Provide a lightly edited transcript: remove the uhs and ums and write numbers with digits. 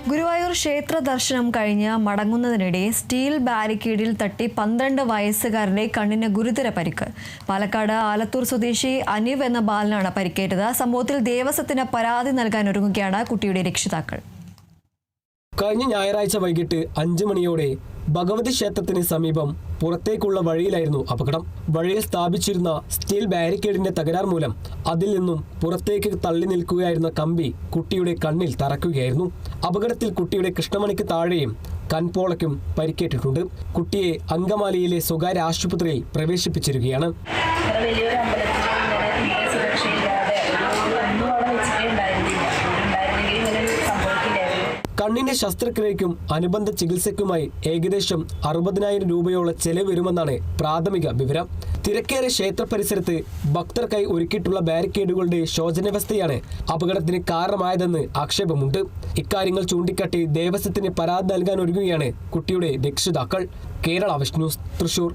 ഗുരുവായൂർ ക്ഷേത്ര ദർശനം കഴിഞ്ഞ് മടങ്ങുന്നതിനിടെ സ്റ്റീൽ ബാരിക്കേഡിൽ തട്ടി 12 വയസ്സുകാരന്റെ കണ്ണിന് ഗുരുതര പരിക്ക്. പാലക്കാട് ആലത്തൂർ സ്വദേശി അനീവ് എന്ന ബാലനാണ് പരിക്കേറ്റത്. സംഭവത്തിൽ ദേവസ്വത്തിന് പരാതി നൽകാൻ ഒരുങ്ങുകയാണ് കുട്ടിയുടെ രക്ഷിതാക്കൾ. കഴിഞ്ഞ ഞായറാഴ്ച വൈകിട്ട് 5 മണിയോടെ ഭഗവതി ക്ഷേത്രത്തിന് സമീപം പുറത്തേക്കുള്ള വഴിയിലായിരുന്നു അപകടം. വഴിയിൽ സ്ഥാപിച്ചിരുന്ന സ്റ്റീൽ ബാരിക്കേഡിന്റെ തകരാർ മൂലം അതിൽ നിന്നും പുറത്തേക്ക് തള്ളി നിൽക്കുകയായിരുന്ന കമ്പി കുട്ടിയുടെ കണ്ണിൽ തറക്കുകയായിരുന്നു. അപകടത്തിൽ കുട്ടിയുടെ കൃഷ്ണമണിക്ക് താഴെയും കൺപോളയ്ക്കും പരിക്കേറ്റിട്ടുണ്ട്. കുട്ടിയെ അങ്കമാലിയിലെ സ്വകാര്യ ആശുപത്രിയിൽ പ്രവേശിപ്പിച്ചിരിക്കുകയാണ്. കണ്ണിന്റെ ശസ്ത്രക്രിയയ്ക്കും അനുബന്ധ ചികിത്സയ്ക്കുമായി ഏകദേശം 60,000 രൂപയോളം ചെലവ് വരുമെന്നാണ് പ്രാഥമിക വിവരം. തിരക്കേറിയ ക്ഷേത്ര പരിസരത്ത് ഭക്തർക്കായി ഒരുക്കിയിട്ടുള്ള ബാരിക്കേഡുകളുടെ ശോചനാവസ്ഥയാണ് അപകടത്തിന് കാരണമായതെന്ന് ആക്ഷേപമുണ്ട്. ഇക്കാര്യങ്ങൾ ചൂണ്ടിക്കാട്ടി ദേവസ്വത്തിന് പരാതി നൽകാൻ ഒരുങ്ങുകയാണ് കുട്ടിയുടെ രക്ഷിതാക്കൾ. Kerala vision news, Thrissur.